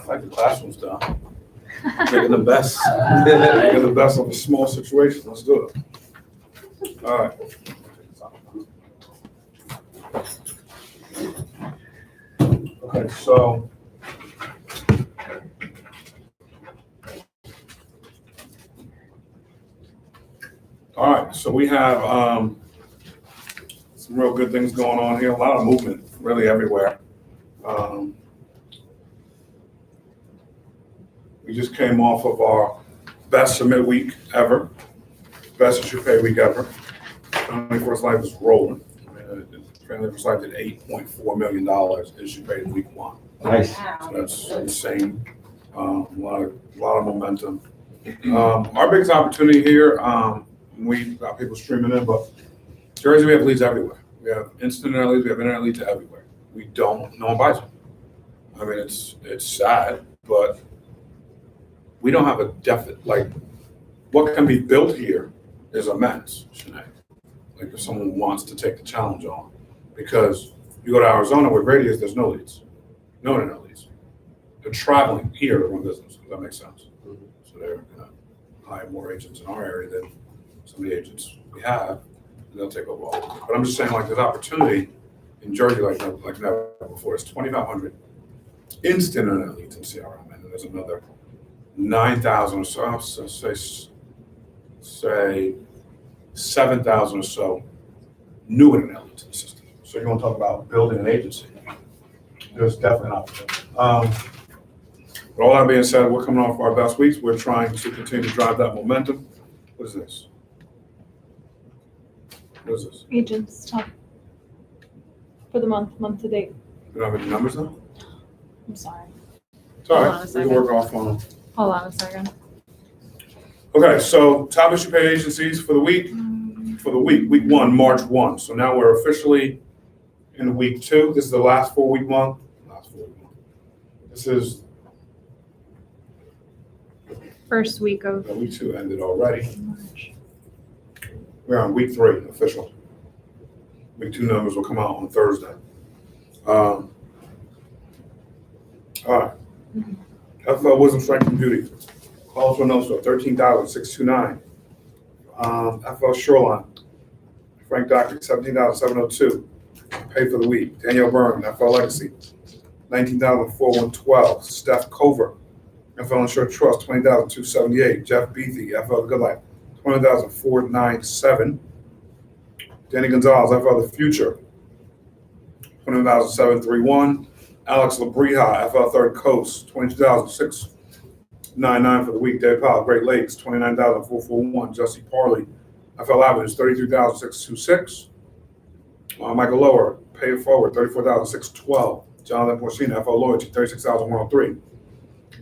like the classrooms down. Making the best. Making the best of a small situation. Let's do it. All right. Okay, so all right, so we have some real good things going on here. A lot of movement, really everywhere. We just came off of our best submit week ever, best issue pay week ever. Family First Life is rolling. Family First Life did $8.4 million issue paid in week one. Nice. So that's insane. A lot of momentum. Our biggest opportunity here, we got people streaming in, but Jersey, we have leads everywhere. We have instant internet leads, we have internet leads everywhere. No one buys them. I mean, it's sad, but we don't have a deficit. Like, what can be built here is immense, Sinead. Like, if someone wants to take the challenge on. Because you go to Arizona where Radius, there's no leads. No internet leads. They're traveling here to run business. Does that make sense? Mm-hmm. So they're going to hire more agents in our area than some of the agents we have, and they'll take over all. But I'm just saying, like, there's opportunity in Jersey like never before. It's 2,500 instant internet leads in CRM, and then there's another 9,000 or so, say 7,000 or so new internet leads in the system. So you want to talk about building an agency. There's definitely an opportunity. But all that being said, we're coming off our best weeks. We're trying to continue to drive that momentum. What is this? What is this? Agents top for the month to date. You don't have any numbers now? I'm sorry. It's all Hold on a right. We can second. work off on them. Hold on a second. Okay, so top issue paid agencies for the week. Week one, March 1. So now we're officially in week 2. This is the last 4-week month. This is First week of week 2 ended already. March. We're on week 3, official. Week 2 numbers will come out on Thursday. All right. FL Wisdom, Strength, and Beauty. Calls for no store, 13,629. FL Shoreline, Frank Doctor, 17,702. Pay for the week. Danielle Byrne, FL Legacy, 19,412. Steph Cover, FL Insured Trust, 20,278. Jeff Beathy, FL The Good Life, 20,497. Danny Gonzalez, FL The Future, 20,731. Alex Labrija, FL Third Coast, 22,699 for the week. Dave Powell, Great Lakes, 29,441. Jesse Parley, FL Avenues, 33,626. Michael Lower, Pay It Forward, 34,612. Jonathan Porcina, FL Loyalty, 36,103.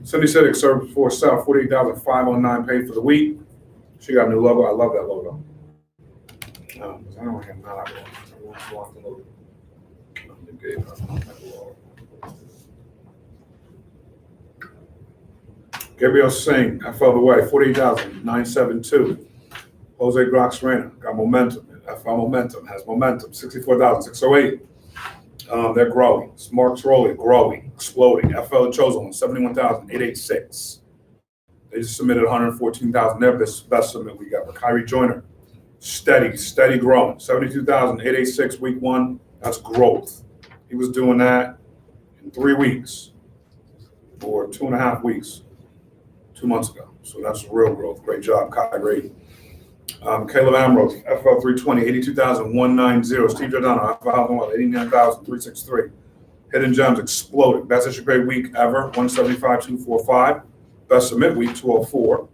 Cindy Siddick, Service Force South, 48,509 paid for the week. She got a new logo. I love that logo. I don't want him not. I want the logo. Gabriel Singh, FL The Way, 48,972. Jose Grox Reyna, got momentum. FL Momentum has momentum, 64,608. They're growing. Mark's Rolling, growing, exploding. FL Chosen One, 71,886. They just submitted 114,000. They're the best submit we got. But Kyrie Joyner, steady growing. 72,886 week 1. That's growth. He was doing that in 3 weeks or 2.5 weeks, 2 months ago. So that's real growth. Great job, Kyrie. Caleb Ambrose, FL 320, 82,190. Steve Giordano, FL 89,363. Hidden Gems exploded. Best issue paid week ever, 175,245. Best submit week, 204.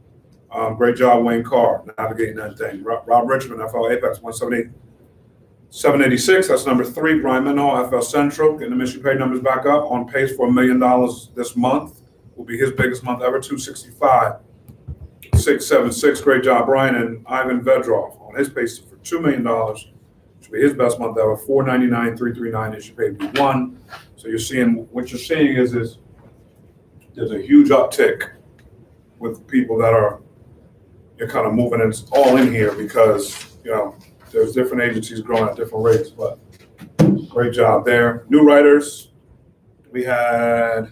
Great job, Wayne Carr, navigating that thing. Rob Richmond, FL Apex, 178,786. That's number 3. Brian Mendenhall, FL Central, getting the issue paid numbers back up. On pace for $1 million this month. Will be his biggest month ever, 265,676. Great job, Brian. And Ivan Vedrov on his pace for $2 million. Should be his best month ever, 499,339 issue paid week 1. So you're seeing, what you're seeing is there's a huge uptick with people that are, you're kind of moving it all in here because, there's different agencies growing at different rates, but great job there. New writers, we had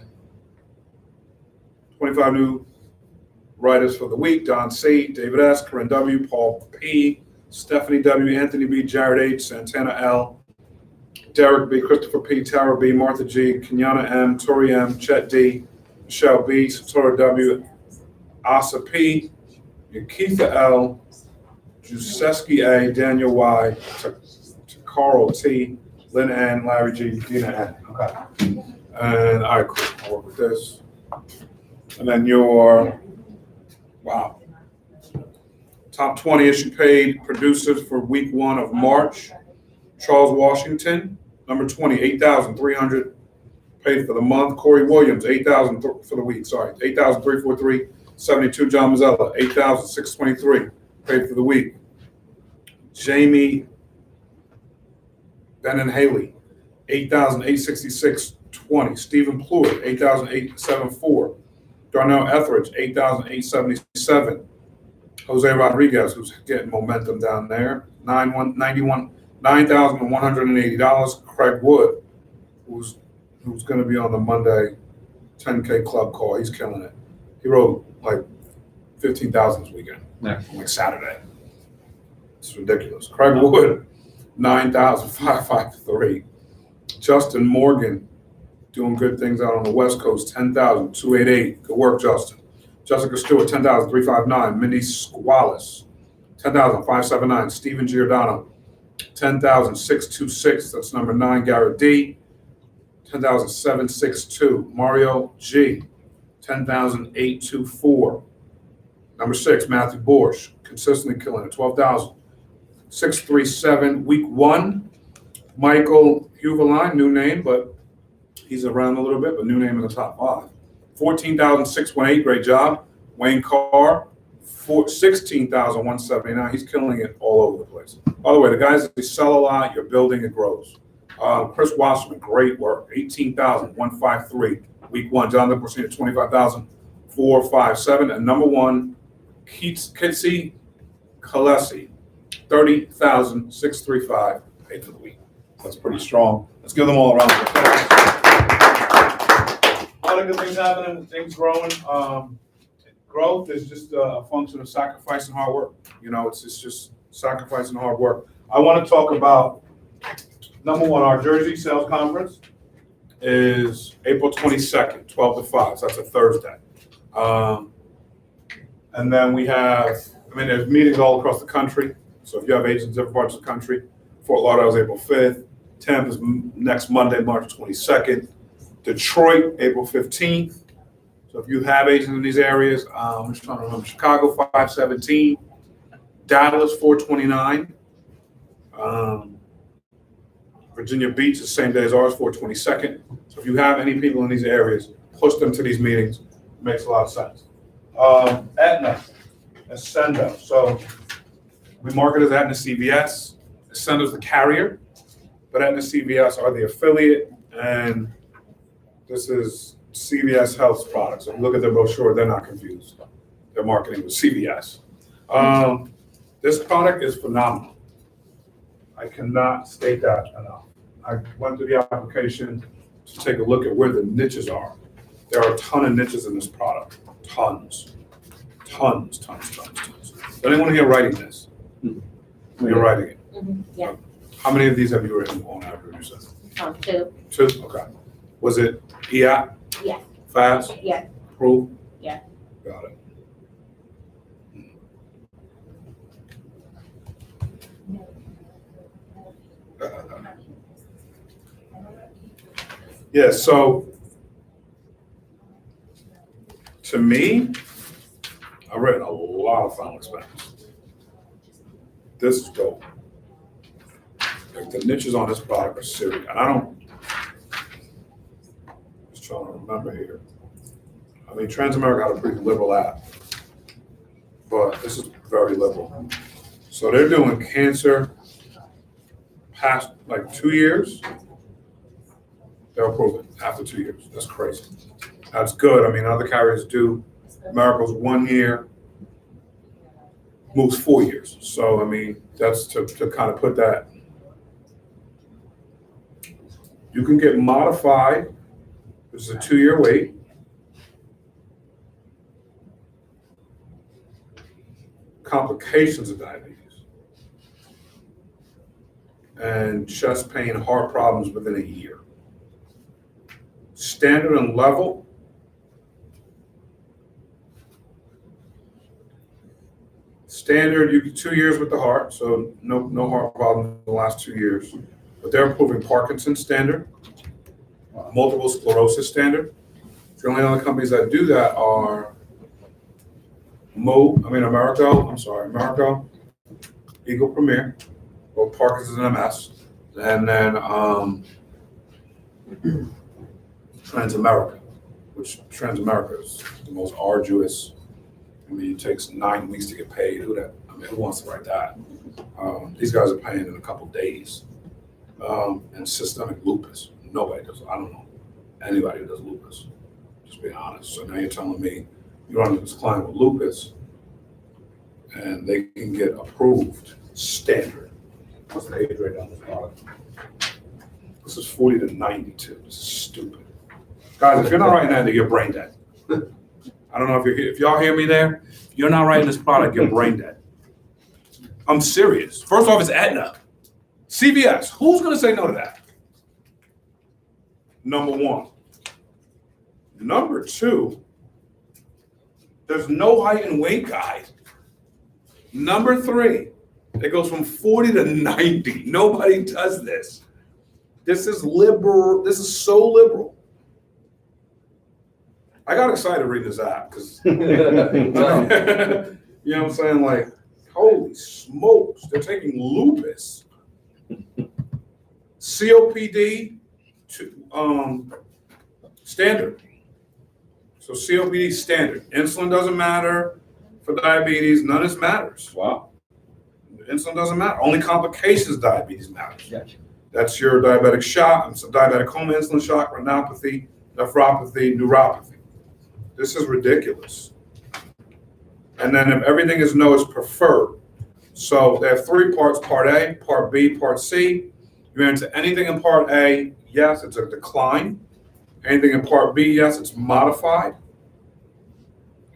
25 new writers for the week: Don C., David S., Corinne W., Paul P., Stephanie W., Anthony B., Jared H., Santana L., Derek B., Christopher P., Tara B., Martha G., Kenyana M., Tori M., Chet D., Michelle B., Satora W., Asa P., Keitha L., Juseski A., Daniel Y., Carl T., Lynn N., Larry G., Dina N. Okay. And all right, cool. I'll work with this. And then wow. Top 20 issue paid producers for week 1 of March. Charles Washington, number 20, 8,300 paid for the month. Corey Williams, 8,000 for the week, sorry. 8,343, 72. John Mazzella, 8,623 paid for the week. Jamie Ben and Haley, 8,866.20. Stephen Pluitt, 8,874. Darnell Etheridge, 8,877. Jose Rodriguez, who's getting momentum down there, $9,180. Craig Wood, who's going to be on the Monday 10K club call. He's killing it. He wrote like 15,000 this weekend, like Saturday. It's ridiculous. Craig Wood, 9,553. Justin Morgan, doing good things out on the West Coast, 10,288. Good work, Justin. Jessica Stewart, 10,359. Mindy Squallis, 10,579. Stephen Giordano, 10,626. That's number 9. Garrett D, 10,762. Mario G, 10,824. Number 6, Matthew Borsch, consistently killing it, 12,637. Week 1, Michael Huveline, new name, but he's around a little bit, but new name in the top 5. 14,618, great job. Wayne Carr, 16,179. He's killing it all over the place. By the way, the guys that sell a lot, you're building, it grows. Chris Wasserman, great work, 18,153. Week 1, Jonathan Porcina, 25,457. And number 1, Kitsy Kalesi, 30,635 paid for the week. That's pretty strong. Let's give them all a round of applause. A lot of good things happening, things growing. Growth is just a function of sacrifice and hard work. You know, it's just sacrifice and hard work. I want to talk about, number 1, our Jersey Sales Conference is April 22nd, 12 to 5. So that's a Thursday. And then we have, there's meetings all across the country. So if you have agents in different parts of the country, Fort Lauderdale is April 5th. Tampa is next Monday, March 22nd. Detroit, April 15th. So if you have agents in these areas, I'm just trying to remember, Chicago, 5/17. Dallas, 4/29. Virginia Beach, the same day as ours, 4/22. So if you have any people in these areas, push them to these meetings. It makes a lot of sense. Aetna, Ascendo. So we market as Aetna CVS. Ascendo is the carrier, but Aetna CVS are the affiliate, and this is CVS Health's products. So if you look at their brochure, they're not confused. They're marketing with CVS. This product is phenomenal. I cannot state that enough. I went through the application to take a look at where the niches are. There are a ton of niches in this product. Tons. Is anyone here writing this? You're writing it? Yeah. How many of these have you written on average, you said? 2. 2? Okay. Was it EAP? Yeah. Fast? Yeah. Proof? Yeah. Got it. Yeah, so to me, I've written a lot of final expense. This is dope. Like the niches on this product are serious. And just trying to remember here. Transamerica had a pretty liberal app, but this is very liberal. So they're doing cancer past like 2 years. They'll approve it after 2 years. That's crazy. That's good. Other carriers do. America's 1 year, moves 4 years. So, that's to kind of put that. You can get modified. This is a 2-year wait. complications of diabetes, and chest pain, heart problems within a year. Standard and level, standard, you get 2 years with the heart, so no heart problems in the last 2 years. But they're approving Parkinson's standard, multiple sclerosis standard. The only other companies that do that are Americo, Eagle Premier, both Parkinson's and MS, and then Transamerica, which Transamerica is the most arduous. I mean, it takes 9 weeks to get paid. Who wants to write that? These guys are paying in a couple days. And systemic lupus, nobody does. I don't know anybody who does lupus. Just being honest. So now you're telling me you run this client with lupus, and they can get approved standard. What's the age rate on this product? This is 40 to 92. This is stupid. Guys, if you're not writing that, you're brain dead. I don't know if y'all hear me there. If you're not writing this product, you're brain dead. I'm serious. First off, it's Aetna. CVS, who's going to say no to that? Number one. Number two, there's no height and weight guide. Number three, it goes from 40 to 90. Nobody does this. This is liberal. This is so liberal. I got excited reading this app because, you know what I'm saying? Like, holy smokes, they're taking lupus, COPD to standard. So COPD standard. Insulin doesn't matter for diabetes. None of this matters. Wow. Insulin doesn't matter. Only complications diabetes matters. Gotcha. That's your diabetic shock, diabetic coma, insulin shock, retinopathy, nephropathy, neuropathy. This is ridiculous. And then if everything is no, it's preferred. So they have 3 parts, part A, part B, part C. You enter anything in part A, yes, it's a decline. Anything in part B, yes, it's modified.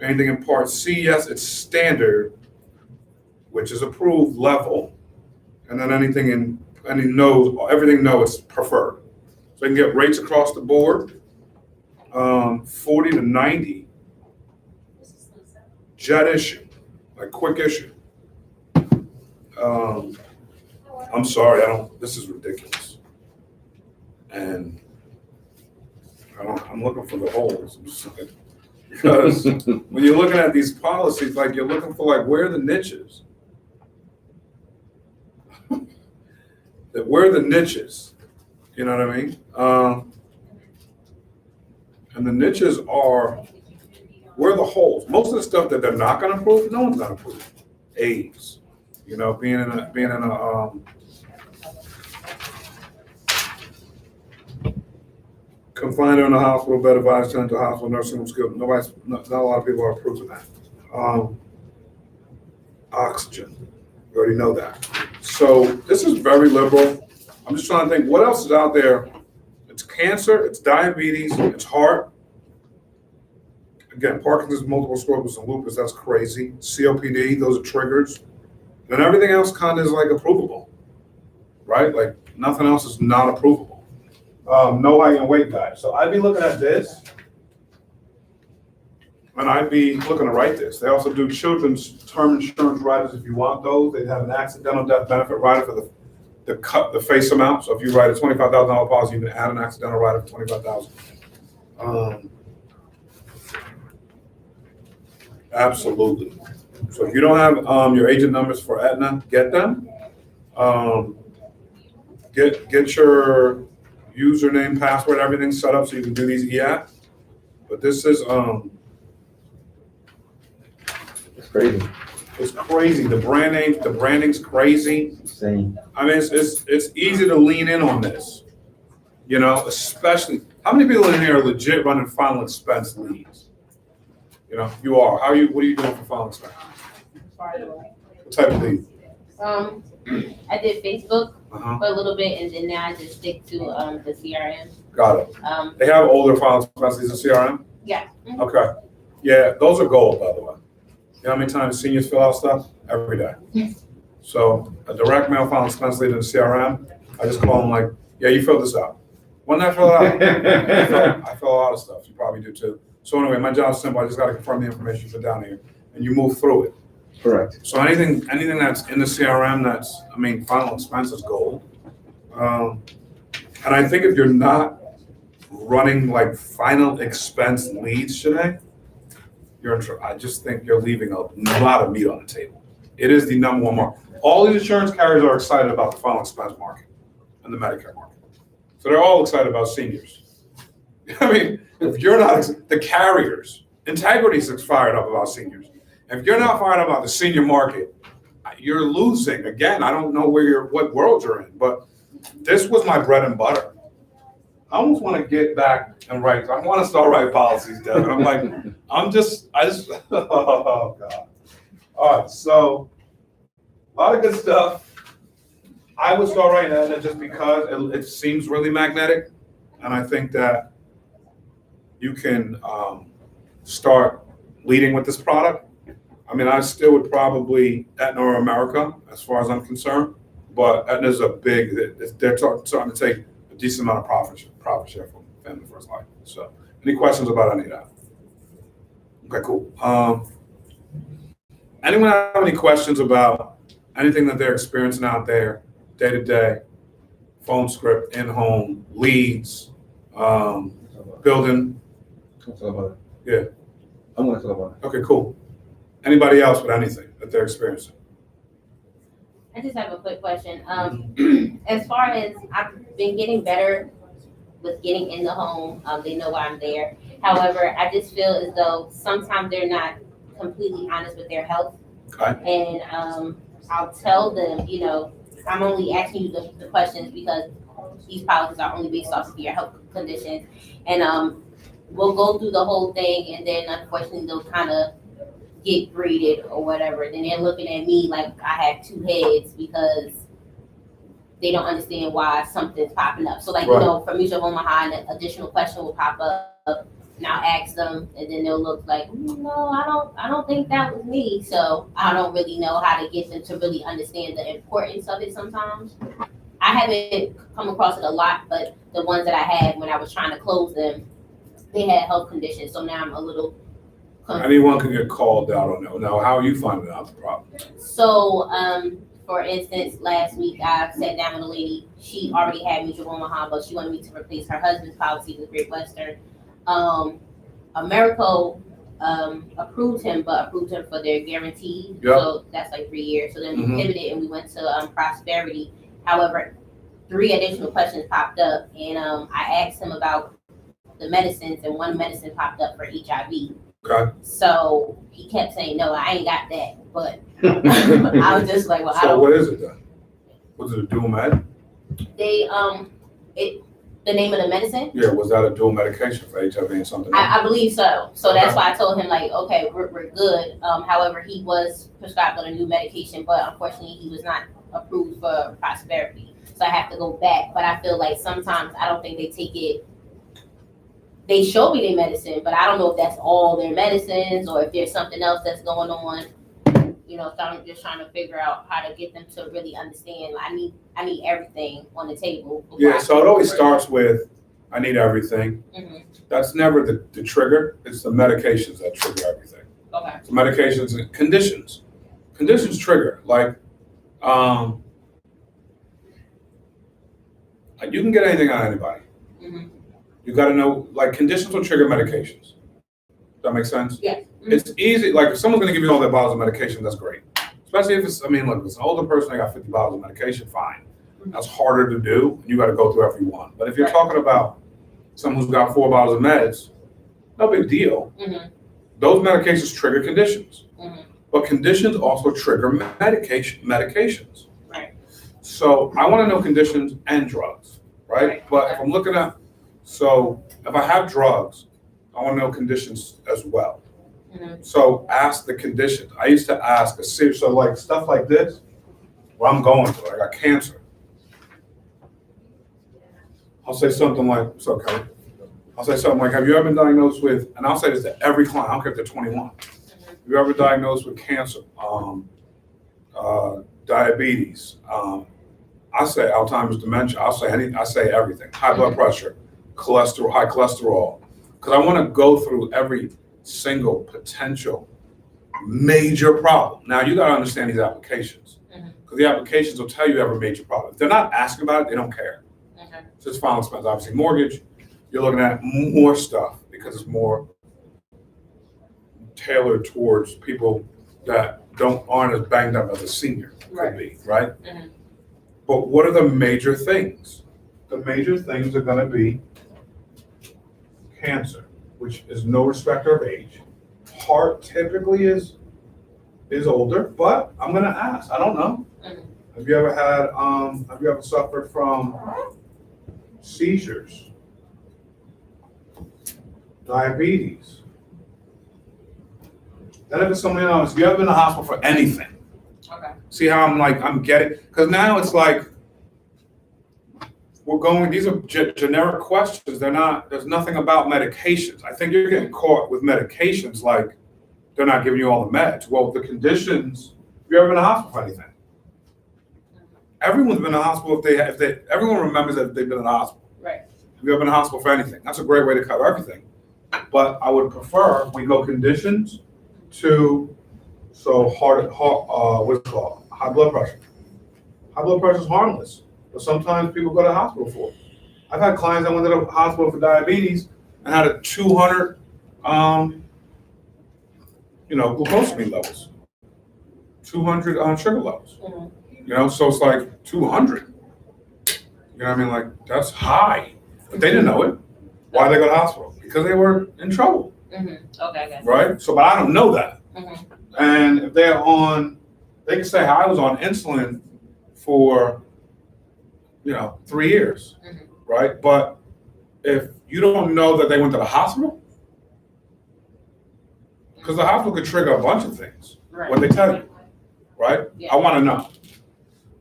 Anything in part C, yes, it's standard, which is approved level. And then everything no, it's preferred. So you can get rates across the board, 40 to 90. Jet issue, like quick issue. I'm sorry, this is ridiculous. And I'm looking for the holes. Because when you're looking at these policies, like you're looking for like, where are the niches? Where are the niches? You know what I mean? And the niches are, where are the holes? Most of the stuff that they're not going to approve, no one's going to approve. AIDS, you know, being in a confined in a hospital, bed advised to enter hospital, nursing home, skill. Not a lot of people are approving that. Oxygen, you already know that. So this is very liberal. I'm just trying to think what else is out there. It's cancer, it's diabetes, it's heart. Again, Parkinson's, multiple sclerosis, and lupus, that's crazy. COPD, those are triggers. And everything else kind of is like approvable, right? Like nothing else is not approvable. No height and weight guide. So I'd be looking at this, and I'd be looking to write this. They also do children's term insurance riders if you want those. They have an accidental death benefit rider for the face amount. So if you write a $25,000 policy, you can add an accidental rider for $25,000. Absolutely. So if you don't have your agent numbers for Aetna, get them. Get your username, password, everything set up so you can do these e-app. But this is It's crazy. it's crazy. The branding's crazy. Insane. I mean, it's easy to lean in on this. You know, especially how many people in here are legit running final expense leads? You know, you are. What are you doing for final expense? What type of lead? I did Facebook for a little bit, and then now I just stick to the CRM. Got it. They have older final expense leads in CRM? Yeah. Okay. Yeah, those are gold, by the way. You know how many times seniors fill out stuff? Every day. So a direct mail filing expense lead in the CRM, I just call them like, yeah, you filled this out. When did I fill it out? I fill a lot of stuff. You probably do too. So anyway, my job's simple. I just got to confirm the information you put down here, and you move through it. Correct. So anything that's in the CRM that's, final expense is gold. And I think if you're not running like final expense leads today, you're in trouble. I just think you're leaving a lot of meat on the table. It is the number one market. All these insurance carriers are excited about the final expense market and the Medicare market. So they're all excited about seniors. If you're not, the carriers, Integrity's fired up about seniors. If you're not fired up about the senior market, you're losing. Again, I don't know what world you're in, but this was my bread and butter. I almost want to get back and write. I want to start writing policies, Devin. I'm like, I just, oh God. All right, so a lot of good stuff. I would start writing that just because it seems really magnetic, and I think that you can start leading with this product. I still would probably Aetna or America, as far as I'm concerned, but Aetna's they're starting to take a decent amount of profit share from Family First Life. So, any questions about any of that? Okay, cool. Anyone have any questions about anything that they're experiencing out there, day to day, phone script, in-home, leads, building? Talk about it. Yeah. I'm going to talk about it. Okay, cool. Anybody else with anything that they're experiencing? I just have a quick question. As far as I've been getting better with getting in the home, they know why I'm there. However, I just feel as though sometimes they're not completely honest with their health. Okay. And I'll tell them, I'm only asking you the questions because these policies are only based off of your health conditions. And we'll go through the whole thing, and then unfortunately they'll kind of get graded or whatever. Then they're looking at me like I have two heads because they don't understand why something's popping up. So like, Right. For Mutual of Omaha, an additional question will pop up, and I'll ask them, and then they'll look like, no, I don't think that was me. So I don't really know how to get them to really understand the importance of it sometimes. I haven't come across it a lot, but the ones that I had when I was trying to close them, they had health conditions. So now I'm a little Anyone can get called out on that. Now, how are you finding out the problem? So, for instance, last week I sat down with a lady. She already had Mutual of Omaha, but she wanted me to replace her husband's policy with Great Western. Americo approved him, but approved him for their guarantee. Yep. So that's like 3 years. So then we pivoted and we went to Prosperity. However, 3 additional questions popped up, and I asked him about the medicines, and one medicine popped up for HIV. Okay. So he kept saying, no, I ain't got that. But I was just like, well, I So don't. what is it then? Was it a dual med? They, the name of the medicine? Yeah, was that a dual medication for HIV and something else? I believe so. So that's Okay. why I told him like, okay, we're good. However, he was prescribed with a new medication, but unfortunately he was not approved for Prosperity. So I have to go back. But I feel like sometimes I don't think they take it. They show me their medicine, but I don't know if that's all their medicines or if there's something else that's going on. So I'm just trying to figure out how to get them to really understand. I need everything on the table. Yeah, so it always starts with, I need everything. Mm-hmm. That's never the trigger. It's the medications that trigger everything. Okay. So medications and conditions. Conditions trigger. Like, you can get anything on anybody. Mm-hmm. You got to know, like, conditions will trigger medications. Does that make sense? Yes. Mm-hmm. It's easy. Like, if someone's going to give you all their bottles of medication, that's great. Especially if it's, look, if it's an older person, they got 50 bottles of medication, fine. That's harder to do. You got to go through every one. But if you're talking about someone who's got 4 bottles of meds, no big deal. Mm-hmm. Those medications trigger conditions. Mm-hmm. But conditions also trigger medications. Right. So I want to know conditions and drugs, right? But if I'm looking at, so if I have drugs, I want to know conditions as well. Mm-hmm. So ask the conditions. I used to ask so like stuff like this, where I'm going through, I got cancer. I'll say something like, it's okay. I'll say something like, have you ever been diagnosed with, and I'll say this to every client, I don't care if they're 21. If you're ever diagnosed with cancer, diabetes, I say Alzheimer's, dementia, I say everything. High blood pressure, cholesterol, high cholesterol. Because I want to go through every single potential major problem. Now you got to understand these applications. Because the applications will tell you every major problem. If they're not asking about it, they don't care. So it's final expense. Obviously, mortgage, you're looking at more stuff because it's more tailored towards people that aren't as banged up as a senior could be, right? But what are the major things? The major things are going to be cancer, which is no respecter of age. Heart typically is older, but I'm going to ask. I don't know. Have you ever suffered from seizures, diabetes? Then if it's something else, have you ever been in the hospital for anything? Okay. See how I'm getting, because now it's like these are generic questions. There's nothing about medications. I think you're getting caught with medications like they're not giving you all the meds. Well, the conditions, have you ever been in the hospital for anything? Everyone's been in the hospital everyone remembers that they've been in the hospital. Right. Have you ever been in the hospital for anything? That's a great way to cover everything. But I would prefer we go conditions to, what's it called? High blood pressure. High blood pressure is harmless, but sometimes people go to the hospital for it. I've had clients that went to the hospital for diabetes and had a 200, glucosamine levels, 200 sugar levels. So it's like 200. You know what I mean? Like, that's high. But they didn't know it. Why they go to the hospital? Because they were in trouble. Okay, I got it. Right? So, but I don't know that. And if they're they can say, I was on insulin for, 3 years. Right? But if you don't know that they went to the hospital, because the hospital could trigger a bunch of things. Right. What they tell you. Right? Yeah. I want to know.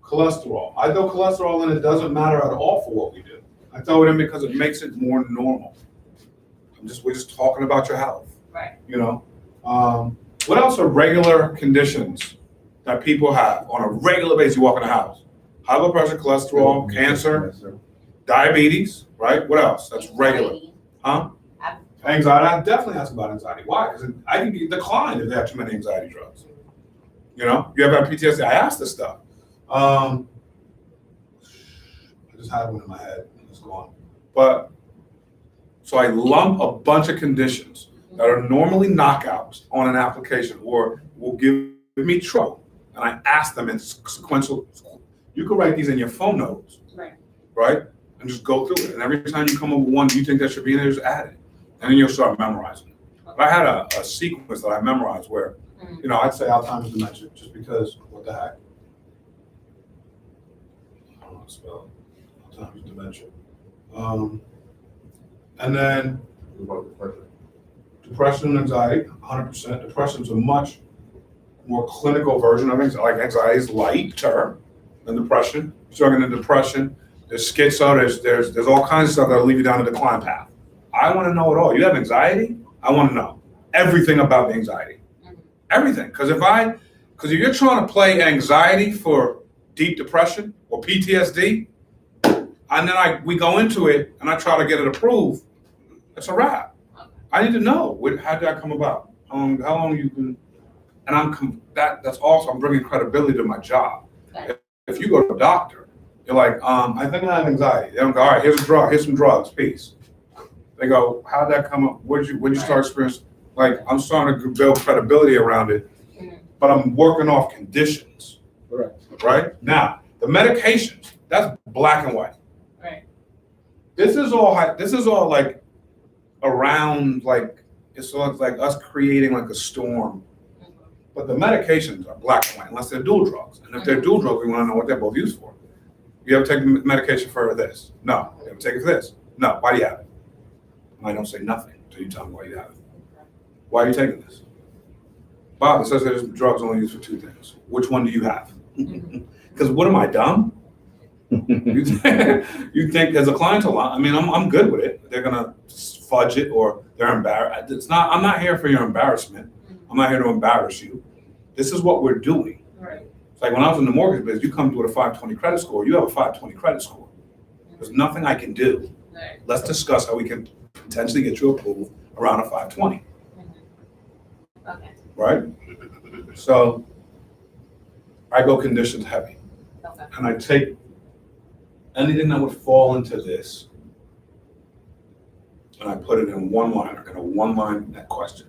Cholesterol. I throw cholesterol in, it doesn't matter at all for what we do. I throw it in because it makes it more normal. We're just talking about your health. Right. What else are regular conditions that people have on a regular basis? You walk in the house. High blood pressure, cholesterol, cancer, diabetes, right? What else? That's regular. Huh? Anxiety. I definitely ask about anxiety. Why? Because I can be declined if they have too many anxiety drugs. You ever have PTSD? I ask this stuff. I just had one in my head. It's gone. But so I lump a bunch of conditions that are normally knockouts on an application or will give me trouble, and I ask them in sequential. You can write these in your phone notes, right? And just go through it. And every time you come up with one you think that should be in there, just add it, and then you'll start memorizing it. But I had a sequence that I memorized where, I'd say Alzheimer's, dementia, just because what the heck. I don't know how to spell it. Alzheimer's, dementia. And then depression and anxiety, 100%. Depression is a much more clinical version of anxiety. Like anxiety is lighter than depression. Struggling in depression, there's schizo, there's all kinds of stuff that'll lead you down a decline path. I want to know it all. You have anxiety? I want to know everything about the anxiety. Everything. Because if you're trying to play anxiety for deep depression or PTSD, and then we go into it and I try to get it approved, it's a wrap. I need to know how did that come about? How long you been? And that's also, I'm bringing credibility to my job. If you go to a doctor, you're like, I think I have anxiety. They don't go, all right, here's some drugs, peace. They go, how'd that come up? When you start experiencing? Like, I'm starting to build credibility around it, but I'm working off conditions. Right? Now, the medications, that's black and white. Right. This is all like around, like, it's like us creating like a storm. But the medications are black and white, unless they're dual drugs. And if they're dual drugs, we want to know what they're both used for. You ever take medication for this? No. You ever take it for this? No. Why do you have it? I don't say nothing until you tell me why you have it. Why are you taking this? Bob, it says there's drugs only used for 2 things. Which one do you have? Because what am I, dumb? You think as a client, I mean, I'm good with it. They're gonna fudge it or they're embarrassed. I'm not here for your embarrassment. I'm not here to embarrass you. This is what we're doing. Right. It's like when I was in the mortgage business, you come with a 520 credit score, you have a 520 credit score. There's nothing I can do. Right. Let's discuss how we can potentially get you approved around a 520, Okay, right? So I go conditions heavy. okay. And I take anything that would fall into this and I put it in one liner, in a one-line net question.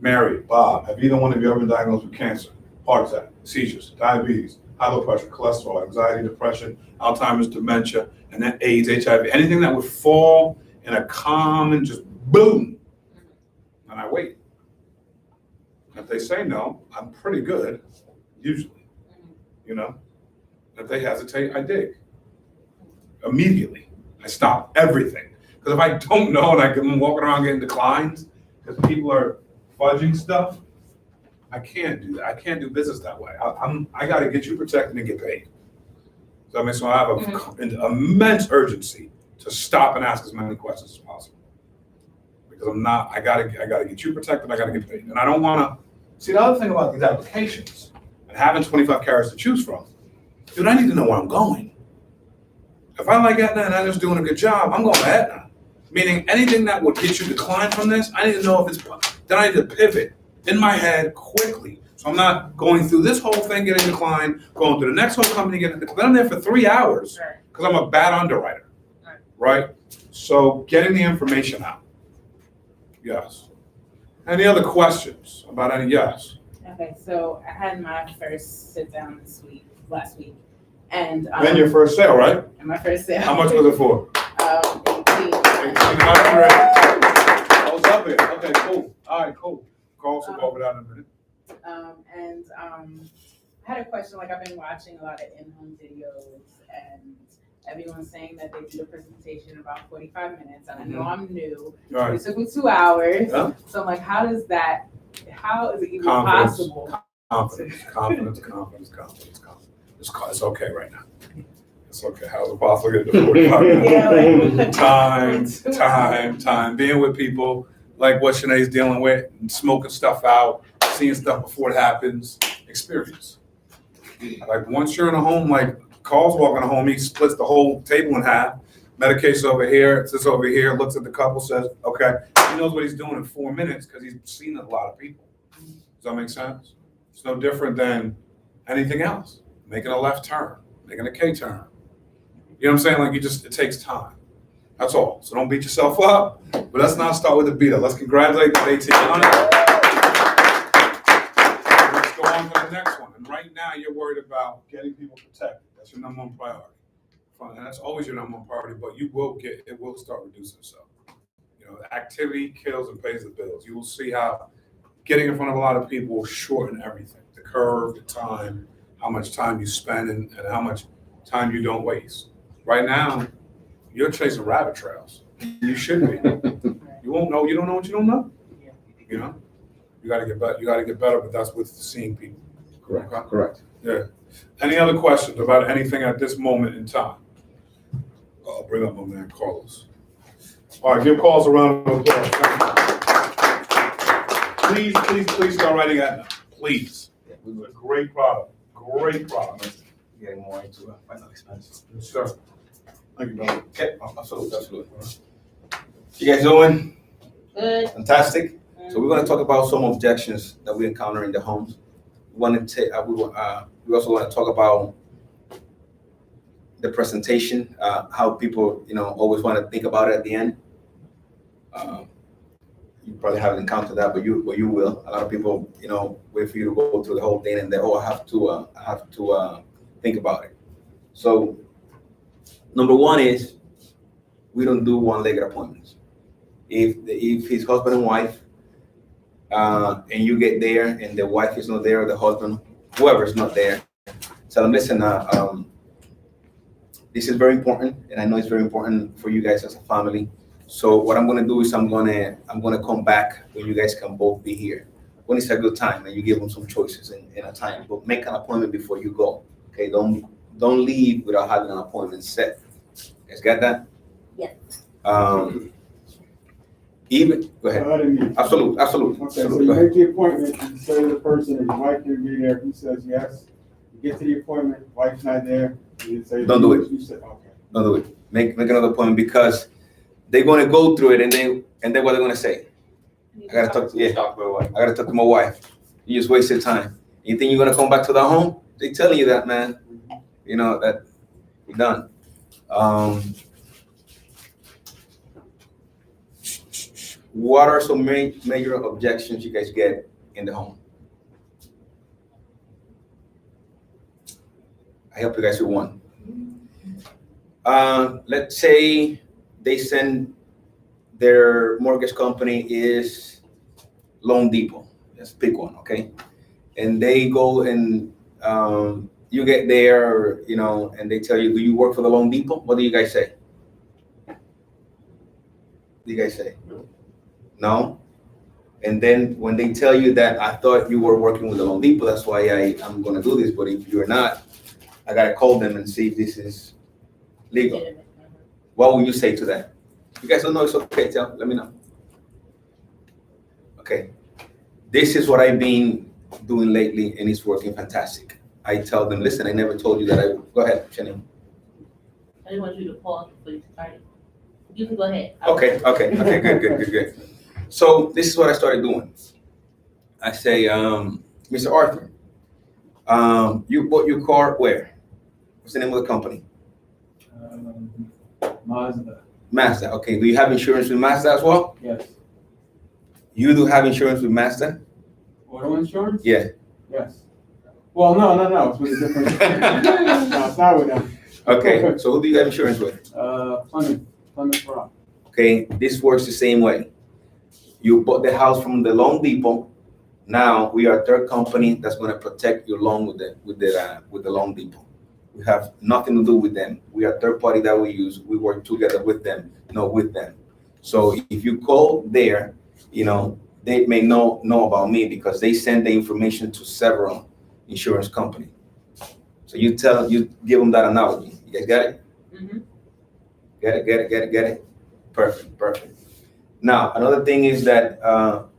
Mary, Bob, have either one of you ever been diagnosed with cancer, heart attack, seizures, diabetes, high blood pressure, cholesterol, anxiety, depression, Alzheimer's, dementia, and then AIDS, HIV, anything that would fall in a common just boom, and I wait. If they say no, I'm pretty good, usually, you know? If they hesitate, I dig. Immediately, I stop everything. Because if I don't know and I'm walking around getting declines, because people are fudging stuff, I can't do that. I can't do business that way. I got to get you protected and get paid. So I mean, so I have an immense urgency to stop and ask as many questions as possible. Because I gotta get you protected, I gotta get paid. And I don't wanna, see the other thing about these applications and having 25 carriers to choose from, dude, I need to know where I'm going. If I like Aetna and Aetna's doing a good job, I'm going to Aetna. Meaning anything that would get you declined from this, I need to know if it's, then I need to pivot in my head quickly. So I'm not going through this whole thing getting declined, going through the next whole company getting declined. Then I'm there for 3 hours because I'm a bad underwriter, right? So getting the information out. Yes. Any other questions about any? Yes. Okay, so I had my first sit down last week, and Then your first sale, right? and my first sale. How much was it for? 1800. I was up here. Okay, cool. All right, cool. Call, so go over that in a minute. I had a question. Like, I've been watching a lot of in-home videos, and everyone's saying that they do the presentation in about 45 minutes, and I know I'm new. All right. It took me 2 hours. Yeah. So I'm like, how is it even Confidence. possible? Confidence. It's okay right now. It's okay. How's it possible to get to 45 minutes? Yeah, like Time. Being with people like what Shanae's dealing with, and smoking stuff out, seeing stuff before it happens, experience. Like once you're in a home, like Carl's walking home, he splits the whole table in half, medicates over here, sits over here, looks at the couple, says, okay. He knows what he's doing in 4 minutes because he's seen a lot of people. Does that make sense? It's no different than anything else. Making a left turn, making a K turn. You know what I'm saying? Like it takes time. That's all. So don't beat yourself up, but let's not start with a beat up. Let's congratulate the 1800. Let's go on to the next one. And right now you're worried about getting people protected. That's your number one priority. Fine. And that's always your number one priority, but it will start reducing itself. You know, activity kills and pays the bills. You will see how getting in front of a lot of people will shorten everything. The curve, the time, how much time you spend and how much time you don't waste. Right now, you're chasing rabbit trails. You should be. You won't know. You don't know what you don't know. You know, you got to get better. You got to get better, but that's with seeing people. Correct. Okay? Correct. Yeah. Any other questions about anything at this moment in time? I'll bring up my man Carlos. All right, give Carlos a round of applause. Please start writing Aetna. Please. Yeah, we will. Great product. Great product. Getting more into final expenses. Yes, sir. Thank you, brother. Okay, absolutely. You guys doing? Good. Fantastic. So we're going to talk about some objections that we encounter in the homes. We want to we also want to talk about the presentation, how people, always want to think about it at the end. You probably haven't encountered that, but you will. A lot of people, wait for you to go through the whole thing and then, I have to think about it. So number one is we don't do one-legged appointments. If his husband and wife, and you get there and the wife is not there, or the husband, whoever is not there, tell them, listen, this is very important, and I know it's very important for you guys as a family. So what I'm gonna do is I'm gonna come back when you guys can both be here. When it's a good time, and you give them some choices in a time, but make an appointment before you go. Okay, don't leave without having an appointment set. You guys got that? Yeah. Even, go ahead. I didn't mean- Absolutely. Okay, so Absolutely. you Go ahead. make the appointment, you say to the person, is your wife gonna be there? He says yes. You get to the appointment, wife's not there, you say. Don't do it. You say, okay. Don't do it. Make another appointment because they're gonna go through it and then what they're gonna say. I gotta talk to my wife. You just wasted time. You think you're gonna come back to the home? They telling you that, man. You know that we're done. What are some major objections you guys get in the home? I help you guys with one. Let's say they send their mortgage company is Loan Depot. Let's pick one, okay? And they go and you get there, you know, and they tell you, do you work for the Loan Depot? What do you guys say? What do you guys say? No? And then when they tell you that I thought you were working with the Loan Depot, that's why I'm gonna do this, but if you're not, I gotta call them and see if this is legal. What will you say to that? You guys don't know, it's okay, let me know. Okay, this is what I've been doing lately and it's working fantastic. I tell them, listen, I never told you that go ahead, Chanel. I just want you to pause before you start. You can go ahead. Okay, good. So this is what I started doing. I say, Mr. Arthur, you bought your car where? What's the name of the company? Mazda. Okay. Do you have insurance with Mazda as well? Yes. You do have insurance with Mazda? Auto insurance? Yeah. Yes. Well, no, it's with a different. No, it's not with them. Okay. So who do you have insurance with? Plymouth Rock. Okay. This works the same way. You bought the house from the Loan Depot. Now we are a third company that's going to protect your loan with the Loan Depot. We have nothing to do with them. We are a third party that we use. We work together with them, not with them. So if you call there, you know, they may know about me because they send the information to several insurance companies. So you give them that analogy. You guys got it? Mm-hmm. Get it? Perfect. Now, another thing is that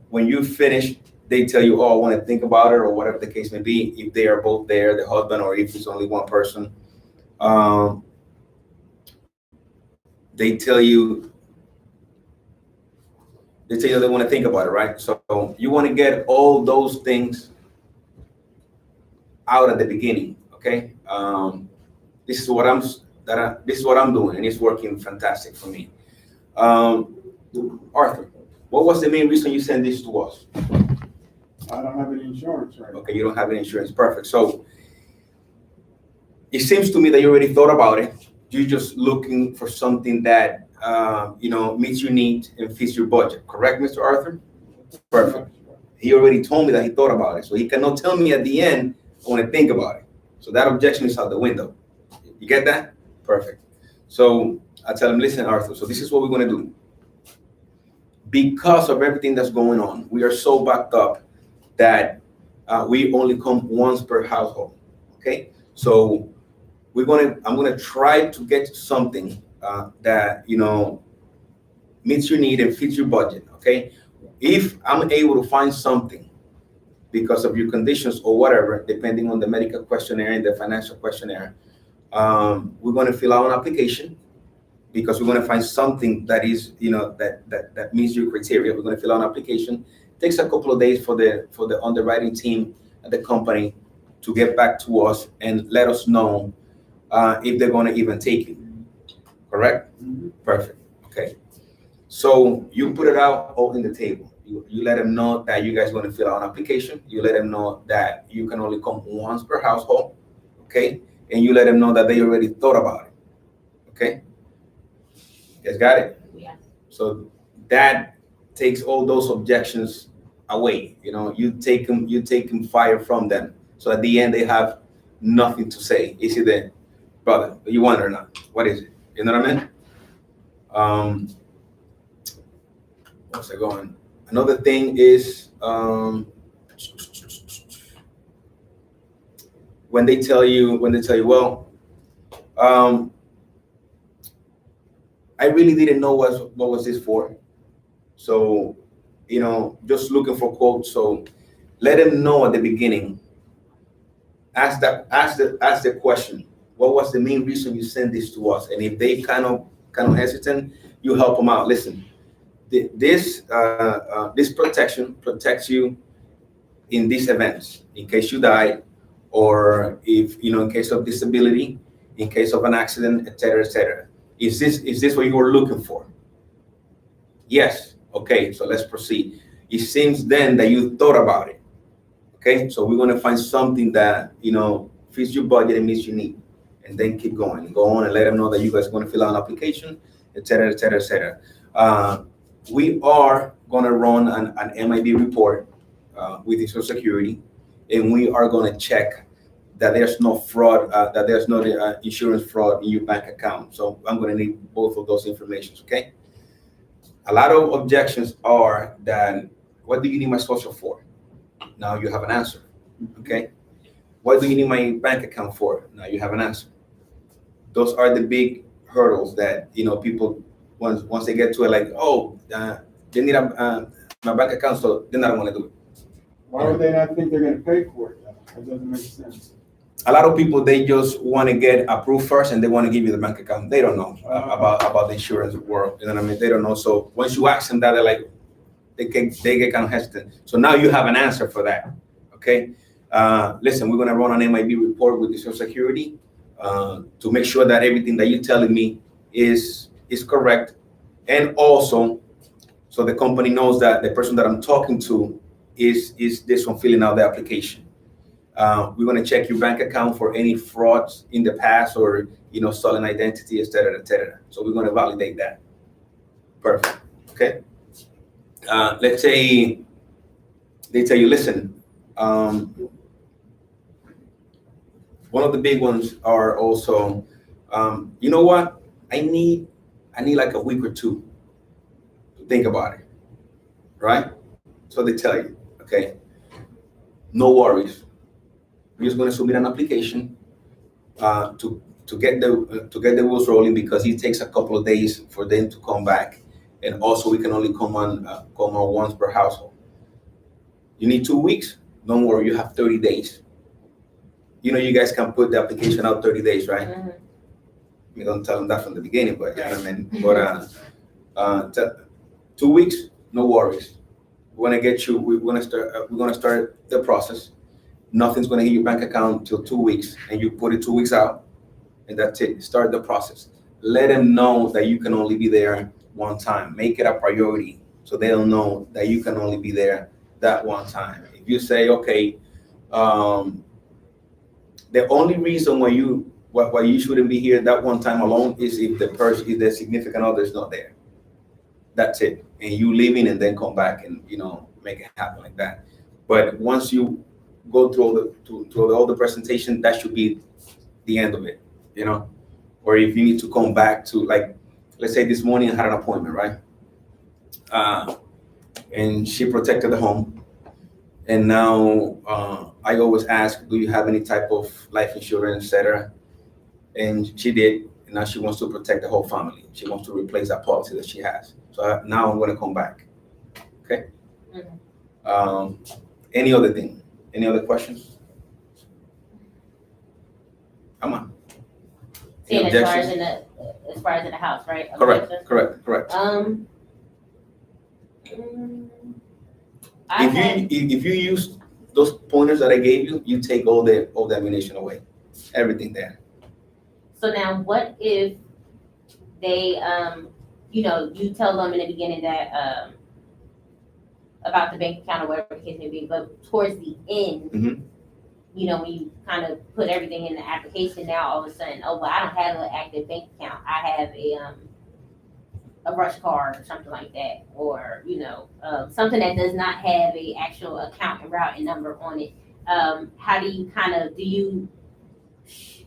when you finish, they tell you, oh, I want to think about it or whatever the case may be, if they are both there, the husband, or if it's only one person. They tell you they want to think about it, right? So you want to get all those things out at the beginning, okay? This is what I'm doing, and it's working fantastic for me. Arthur, what was the main reason you sent this to us? I don't have any insurance right now. Okay, you don't have any insurance. Perfect. So it seems to me that you already thought about it. You're just looking for something that meets your needs and fits your budget. Correct, Mr. Arthur? Perfect. He already told me that he thought about it, so he cannot tell me at the end I want to think about it. So that objection is out the window. You get that? Perfect. So I tell him, listen, Arthur. So this is what we're going to do. Because of everything that's going on, we are so backed up that we only come once per household. Okay, so I'm gonna try to get something that meets your need and fits your budget. Okay, if I'm able to find something because of your conditions or whatever, depending on the medical questionnaire and the financial questionnaire, we're gonna fill out an application. Because we're going to find something that is, that meets your criteria. We're going to fill out an application. It takes a couple of days for the underwriting team at the company to get back to us and let us know if they're going to even take it. Correct? Mhm. Perfect. Okay. So you put it out all in the table. You let them know that you guys are going to fill out an application. You let them know that you can only come once per household. Okay. And you let them know that they already thought about it. Okay. You guys got it? Yeah. So that takes all those objections away. You take them fire from them. So at the end they have nothing to say. Is it the brother? You want it or not? What is it? You know what I mean? What's it going? Another thing is when they tell you, well, I really didn't know what was this for. So, just looking for quotes. So let them know at the beginning. Ask the question. What was the main reason you sent this to us? And if they kind of hesitant, you help them out. Listen, this protection protects you in these events, in case you die, or if in case of disability, in case of an accident, etc., etc. Is this what you were looking for? Yes. Okay, so let's proceed. It seems then that you thought about it. Okay, so we're gonna find something that fits your budget and meets your need, and then keep going. Go on and let them know that you guys are gonna fill out an application, etc., etc., etc. We are gonna run an MIB report with the Social Security, and we are gonna check that there's no fraud, that there's no insurance fraud in your bank account. So I'm gonna need both of those informations. Okay. A lot of objections are that, what do you need my social for? Now you have an answer. Okay. What do you need my bank account for? Now you have an answer. Those are the big hurdles that people once they get to it, like, oh, they need my bank account, so then I don't want to do it. Why would they not think they're gonna pay for it? That doesn't make sense. A lot of people, they just want to get approved first, and they want to give you the bank account. They don't know about the insurance world. You know what I mean? They don't know. So once you ask them that, they're like, they get kind of hesitant. So now you have an answer for that. Okay. Listen, we're gonna run an MIB report with the Social Security to make sure that everything that you're telling me is correct, and also so the company knows that the person that I'm talking to is this one filling out the application. We're going to check your bank account for any frauds in the past, or stolen identity, etc., etc. So we're going to validate that. Perfect. Okay. Let's say they tell you, listen, one of the big ones are also, you know what? I need like a week or two to think about it, right? So they tell you, okay, no worries. We're just going to submit an application to get the wheels rolling, because it takes a couple of days for them to come back, and also we can only come on once per household. You need 2 weeks? Don't worry, you have 30 days. You guys can put the application out 30 days, right? Mm-hmm. We don't tell them that from the beginning, but I mean, but 2 weeks, no worries. We're gonna get you. We're gonna start the process. Nothing's gonna hit your bank account until 2 weeks, and you put it 2 weeks out, and that's it. Start the process. Let them know that you can only be there one time. Make it a priority, so they'll know that you can only be there that one time. If you say, okay, the only reason why you shouldn't be here that one time alone is if the significant other is not there. That's it. And you leaving and then come back and make it happen like that. But once you go through all the presentation, that should be the end of it. Or if you need to come back to, like, let's say this morning I had an appointment, right? And she protected the home. And now I always ask, do you have any type of life insurance, etc.? And she did. And now she wants to protect the whole family. She wants to replace that policy that she has. So now I'm going to come back. Okay. Mm-hmm. Any other thing? Any other questions? Come on. Saying as far as in the house, right? Correct. If you use those pointers that I gave you, you take all the ammunition away, everything there. So now, what if they, you tell them in the beginning that about the bank account or whatever the case may be, but towards the end, Mm-hmm. When you kind of put everything in the application, now all of a sudden, oh, well, I don't have an active bank account. I have a rush card or something like that, or something that does not have a actual account and routing number on it. How do you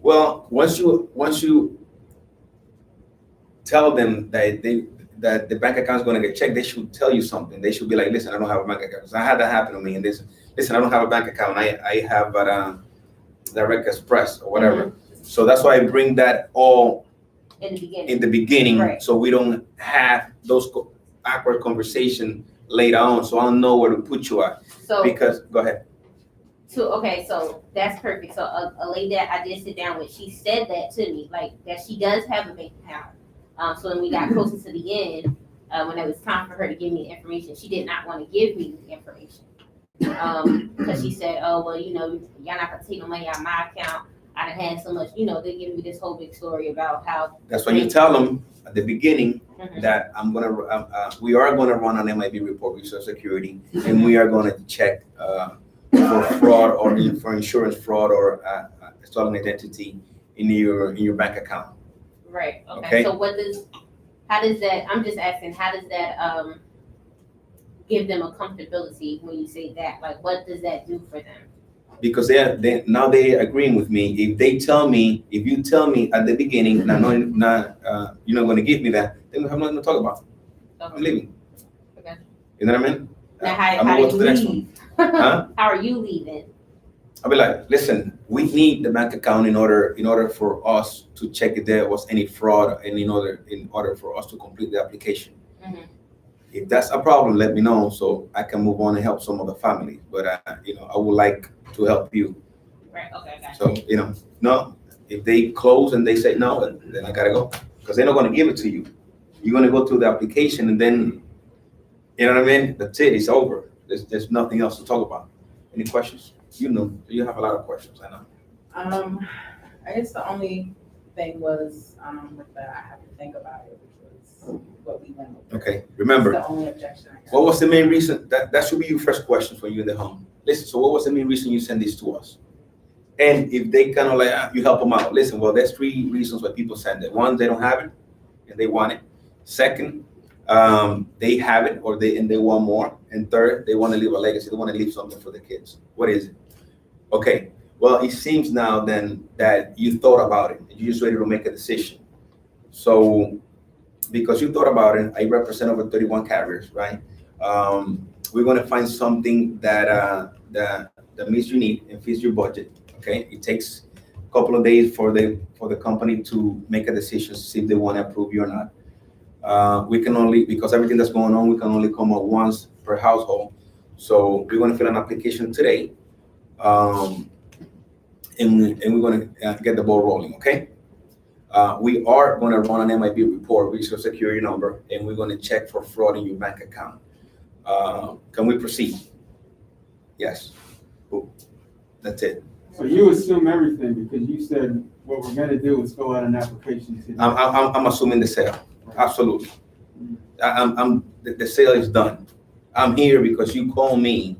Well, once you tell them that the bank account is going to get checked, they should tell you something. They should be like, listen, I don't have a bank account. So I had that happen to me, and listen, I don't have a bank account. I have Direct Express or whatever. Mm-hmm. So that's why I bring that all in the beginning, right. So we don't have those awkward conversation later on, so I don't know where to put you at. So, Because, go ahead. okay, so that's perfect. So a lady that I did sit down with, she said that to me, like that she does have a bank account. So when we got closer to the end, when it was time for her to give me the information, she did not want to give me the information. Because she said, oh, well, you know, y'all not gonna take no money out of my account. I done had so much, you know, they give me this whole big story about how. That's when you tell them at the beginning Mhm. that we are gonna run an MIB report with Social Security, and we are gonna check for fraud or for insurance fraud or stolen identity in your bank account. Right, Okay. okay, so how does that, I'm just asking, how does that, give them a comfortability when you say that? Like, what does that do for them? Because they now they're agreeing with me. If you tell me at the beginning, you're not gonna give me that, then we have nothing to talk about. I'm leaving. Okay. You know what I mean? Now, I'm how gonna go do to the you next one. leave? Huh? How are you leaving? I'll be like, listen, we need the bank account in order for us to check if there was any fraud, and in order for us to complete the application. Mhm. If that's a problem, let me know so I can move on and help some other families. But I would like to help you. Right, okay, I got So no, if they close and they say no, then I gotta go, because they're not gonna give it to you. You're gonna go through the application, and then you know what I mean. That's it. It's over. There's nothing else to talk about. Any questions? You have a lot of questions. I know. I guess the only thing was, with that, I have to think about it, which was what we went over. Okay. Remember, That's the only objection I got. what was the main reason? That should be your first question for you in the home. Listen. So what was the main reason you sent this to us? And if they kind of like you help them out, listen. Well, there's 3 reasons why people send it. One, they don't have it and they want it. Second, they have it or they want more. And third, they want to leave a legacy. They want to leave something for the kids. What is it? Okay. Well, it seems now then that you thought about it. You're just ready to make a decision. So, because you thought about it, I represent over 31 carriers, right? We're going to find something that meets your need and fits your budget. Okay. It takes a couple of days for the company to make a decision to see if they want to approve you or not. We can only, because everything that's going on, we can only come up once per household. So we're going to fill an application today. And we're going to get the ball rolling, okay? We are going to run an MIB report with your security number, and we're going to check for fraud in your bank account. Can we proceed? Yes. Cool. That's it. So you assume everything because you said what we're gonna do is fill out an application today. I'm assuming the sale. Absolutely. The sale is done. I'm here because you called me.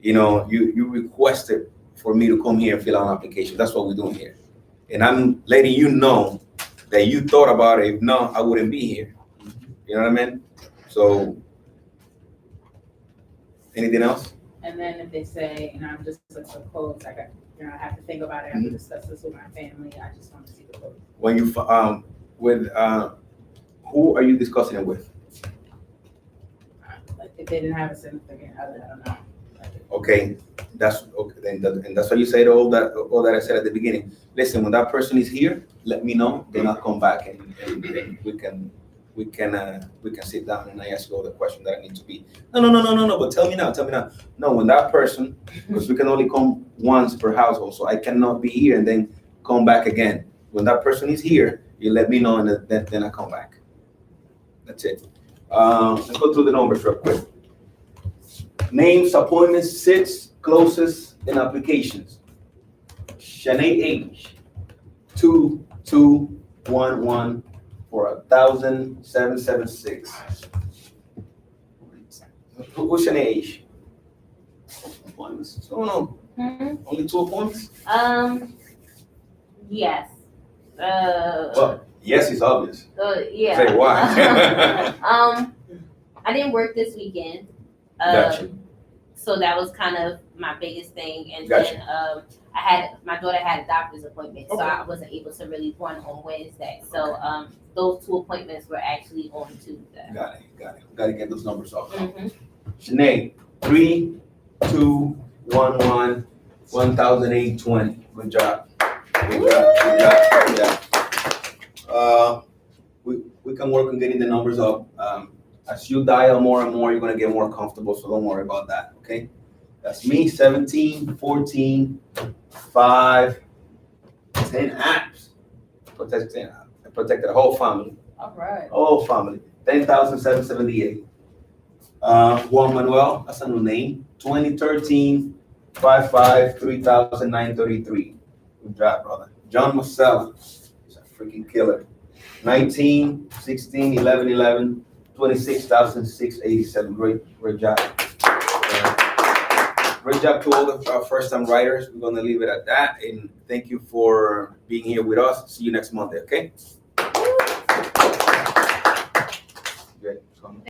You requested for me to come here and fill out an application. That's what we're doing here. And I'm letting you know that you thought about it. If not, I wouldn't be here. You know what I mean? So, anything else? And then if they say, I'm just looking for quotes, I have to think about it. I have to discuss this with my family. I just want to see the quotes. When you who are you discussing it with? Like if they didn't have a significant other, I don't know. Okay, that's okay. And that's why you said all that I said at the beginning. Listen, when that person is here, let me know. Then I'll come back and we can sit down and I ask you all the questions that I need to be. No. But tell me now. No, when that person, because we can only come once per household, so I cannot be here and then come back again. When that person is here, you let me know, and then I come back. That's it. Let's go through the numbers real quick. Names, appointments, sits, closes, and applications. Shanae H. 2211 for 1,776. Who's Shanae H? Appointments. What's going on? Mhm. Only 2 appointments? Yes. Well, yes, it's obvious. Yeah. Say why. I didn't work this weekend. Gotcha. So that was kind of my biggest thing. And Gotcha. then my daughter had a doctor's appointment, so Okay. I wasn't able to really run on Wednesday. So those 2 appointments were actually on Tuesday. Got it. Got to get those numbers off. Mm-hmm. Shanae, 3211 1,820. Good job. We can work on getting the numbers up. As you dial more and more, you're gonna get more comfortable, so don't worry about that, okay? That's me, 17, 14, 5, 10 apps. I protected the whole family. All right. Whole family. 10,778. Juan Manuel, that's a new name. 2013, 55, 3,933. Good job, brother. John Marcella, he's a freaking killer. 19, 16, 11, 11, 26,687. Great job. Great job to all the first-time writers. We're gonna leave it at that, and thank you for being here with us. See you next Monday, okay?